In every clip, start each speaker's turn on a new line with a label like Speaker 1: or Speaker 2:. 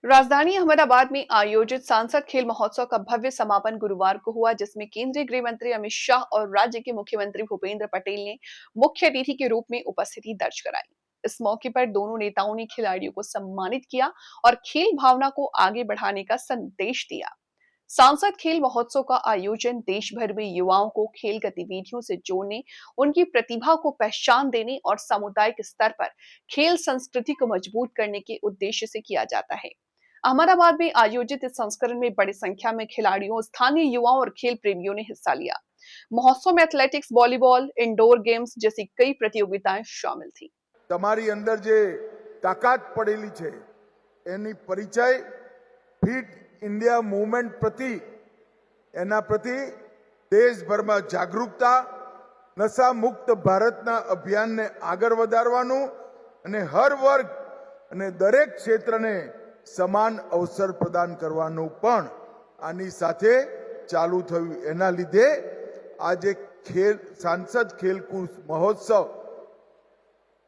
Speaker 1: राजधानी अहमदाबाद में आयोजित सांसद खेल महोत्सव का भव्य समापन गुरुवार को हुआ, जिसमें केंद्रीय गृह मंत्री अमित शाह और राज्य के मुख्यमंत्री भूपेंद्र पटेल ने मुख्य अतिथि के रूप में उपस्थिति दर्ज कराई। इस मौके पर दोनों नेताओं ने खिलाड़ियों को सम्मानित किया और खेल भावना को आगे बढ़ाने का संदेश दिया। सांसद खेल महोत्सव का आयोजन देश भर में युवाओं को खेल गतिविधियों से जोड़ने, उनकी प्रतिभा को पहचान देने और सामुदायिक स्तर पर खेल संस्कृति को मजबूत करने के उद्देश्य से किया जाता है। अहमदाबाद में आयोजित इस संस्करण में बड़ी संख्या में खिलाड़ियों, स्थानीय युवाओं और खेल प्रेमियों ने हिस्सा लिया। महोत्सव में एथलेटिक्स, वॉलीबॉल, इंडोर गेम्स जैसी कई प्रतियोगिताएं शामिल थी।
Speaker 2: તમારી અંદર જે તાકાત પડેલી છે એની પરિચય ફિટ ઇન્ડિયા મૂવમેન્ટ પ્રતિ એના પ્રતિ દેશભરમાં જાગૃતતા, નશા મુક્ત ભારતના અભિયાનને આગળ વધારવાનું અને હર વર્ગ અને દરેક ક્ષેત્રને સમાન અવસર પ્રદાન કરવાનું પણ આની સાથે ચાલુ થયું। એના લીધે આજે सांसद खेलकूद महोत्सव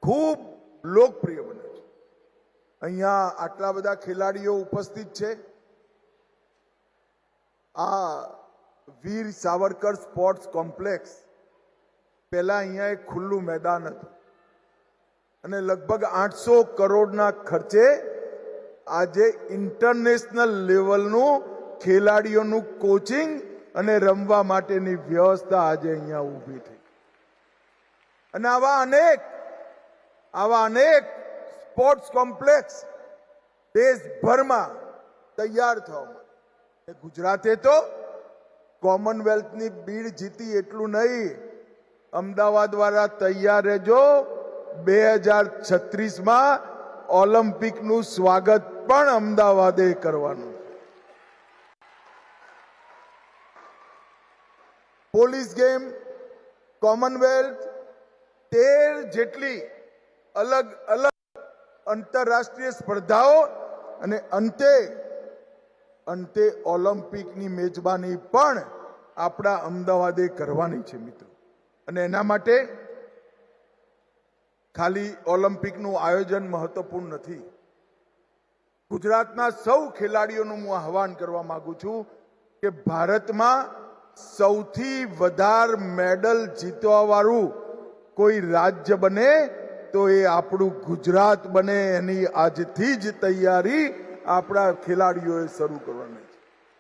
Speaker 2: खूब लोकप्रिय बने। अहींया आटला बधा खेलाड़ीओ उपस्थित छे। आ वीर सावरकर स्पोर्ट्स कॉम्प्लेक्स पहला अहींया एक खुल्लू मैदान हतुं अने लगभग 800 करोड़ना खर्चे आजे इंटरनेशनल लेवलनु खेलाड़ीओनु कोचिंग अने रमवा माटेनी व्यवस्था आज अहींया ऊभी थई। अने आवा अनेक स्पोर्ट्स कॉम्प्लेक्स देशभर में तैयार थवा। गुजराते तो कॉमनवेल्थ नी बीड जीती एटलू नहीं, अमदावाद वाला तैयार रहेजो 2036 में ओलंपिक नु स्वागत पण अमदावादे करवानुं। पोलीस गेम, कॉमनवेल्थ 13 जेटली अलग अलग अंतरराष्ट्रीय स्पर्धाओं अने अंते ओलंपिक नी मेजबानी पण आपड़ा अमदावादे करवानी छे मित्रों। अने एना माटे खाली ओलंपिक नु आयोजन महत्वपूर्ण नथी। गुजरातना सौ खेलाड़ीओनुं हूँ आह्वान करवा मांगु छुं के भारत में सौथी वधार मेडल जीतवा वाळुं कोई राज्य बने तो ये आपणुं गुजरात बने। एनी आजथी ज तैयारी आपणा खेलाड़ीओए शरू करवानी छे।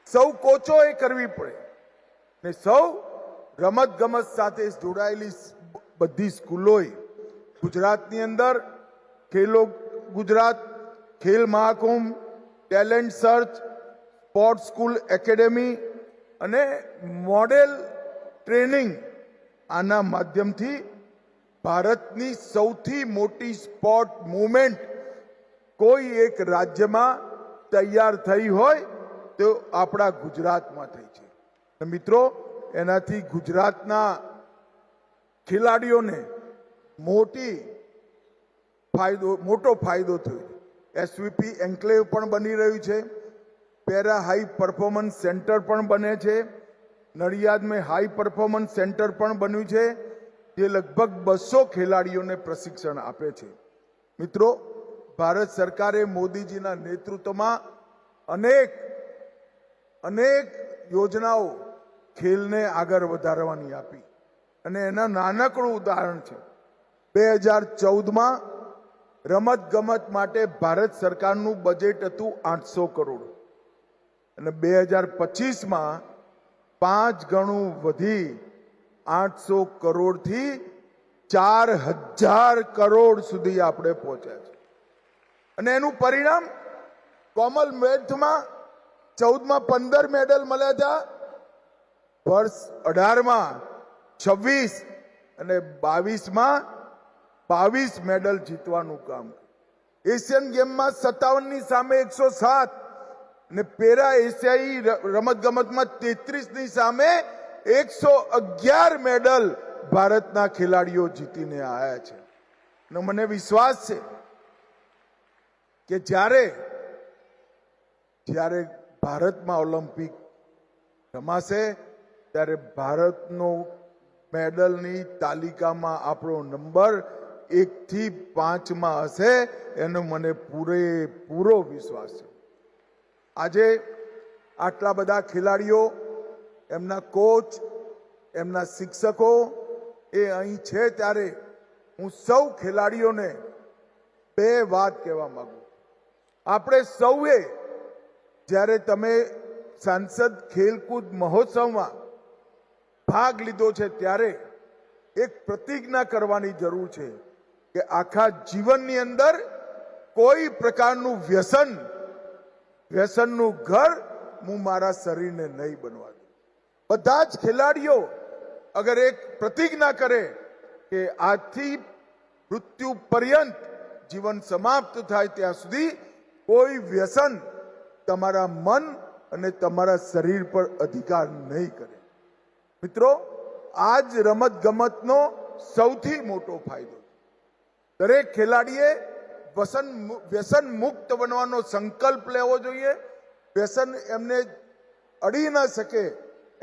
Speaker 2: सौ कोचोए करवी पड़े ने सौ रमत गमत साथे जोड़ायेली बधी स्कूलोए गुजरातनी अंदर खेलो गुजरात, खेल Mahakumbh, talent search, sports school academy अने मॉडल ट्रेनिंग आना माध्यमथी भारतनी सौथी मोटी स्पोर्ट मूवमेंट कोई एक राज्य में तैयार थई होय तो आपड़ा गुजरात में थई छे। मित्रों, एनाथी गुजरातना खिलाड़ीओ ने मोटो फायदो थयो। एसवीपी एन्क्लेव पण बनी रह्यु छे, पेरा हाई परफॉर्मन्स सेंटर पण बने छे, नड़ियाद में हाई परफॉर्मन्स सेंटर पण बन्यु छे जे लगभग 200 खिलाड़ीओ ने प्रशिक्षण आपे छे। मित्रों, भारत सरकारे मोदीजीना नेतृत्व में अनेक योजनाओं खेलने आगर वधारवानी आपी अने एना नानकड़ुं उदाहरण छे 2014 में रमत गमत माटे भारत सरकारनुं बजेट हतुं 800 करोड़ अने 2025 में 5 गणुं वधी 800 करोड़ थी 4000 करोड़ सुधी आपणे पहोंच्या छे। अने एनुं परिणाम कॉमनवेल्थ में 14 में 15 मेडल मळ्या था, वर्ष 18 में 26 अने 22 में 22 मेडल जीतवानुं काम। एशियन गेम में 57 नी सामे 107 ने पेरा एशियाई रमत गमत में 33 नी सामे 111 मेडल भारतना खिलाड़ीओ जीतीने आया छे। मने विश्वास छे के ज्यारे भारत में ओलंपिक रमाशे त्यारे भारतनो मेडलनी तालिकामां आपणो नंबर 1 થી 5 में हशे एनो मने पूरेपूरो विश्वास छे। આજે આટલા બધા ખેલાડીઓ, એમના કોચ, એમના શિક્ષકો એ અહીં છે ત્યારે હું સૌ ખેલાડીઓને બે વાત કહેવા માંગુ. આપણે સૌએ જ્યારે તમે સાંસદ ખેલકૂદ મહોત્સવમાં ભાગ લીધો છે ત્યારે એક પ્રતિજ્ઞા કરવાની જરૂર છે કે આખા જીવનની અંદર કોઈ પ્રકારનું વ્યસનનું ઘર હું મારા શરીરને નહીં બનવા દઉં. બધા જ ખેલાડીઓ અગર એક પ્રતિજ્ઞા કરે કે આજથી મૃત્યુ પર્યંત જીવન સમાપ્ત થાય ત્યાં સુધી કોઈ વ્યસન તમારા મન અને તમારા શરીર પર અધિકાર નહીં કરે. મિત્રો, આજ રમત ગમતનો સૌથી મોટો ફાયદો છે. દરેક ખેલાડીએ વ્યસન મુક્ત બનવાનો સંકલ્પ લેવો જોઈએ. વ્યસન એમને અડી ન શકે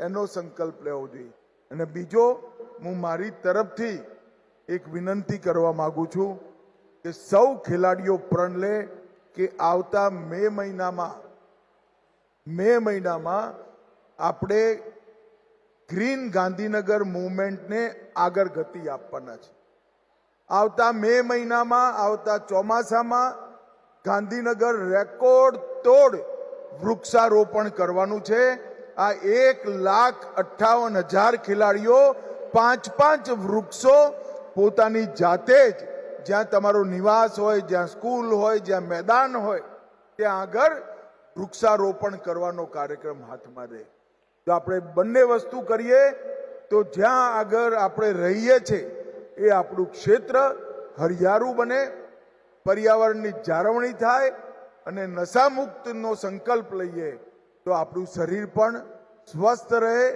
Speaker 2: એનો સંકલ્પ લેવો જોઈએ. અને બીજો, હું મારી તરફથી એક વિનંતી કરવા માંગુ છું કે સૌ ખેલાડીઓ પ્રણ લે કે આવતા મે મહિનામાં આપણે ગ્રીન ગાંધીનગર મૂવમેન્ટને આગળ ગતિ આપવાના છે. આવતા મે મહિનામાં, આવતા ચોમાસામાં ગાંધીનગર રેકોર્ડ તોડ વૃક્ષારોપણ કરવાનું છે. આ 1,58,000 ખેલાડીઓ 5 વૃક્ષો પોતાની જાતે જ, જ્યાં તમારો નિવાસ હોય, જ્યાં સ્કૂલ હોય, જ્યાં મેદાન હોય, ત્યાં આગળ વૃક્ષારોપણ કરવાનો કાર્યક્રમ હાથમાં રહે. જો આપણે બંને વસ્તુ કરીએ તો જ્યાં આગળ આપણે રહીએ છીએ એ આપણું ક્ષેત્ર હરિયાળું બને, પર્યાવરણની જાળવણી થાય અને નશામુક્તનો સંકલ્પ લઈએ તો આપણું શરીર પણ સ્વસ્થ રહે.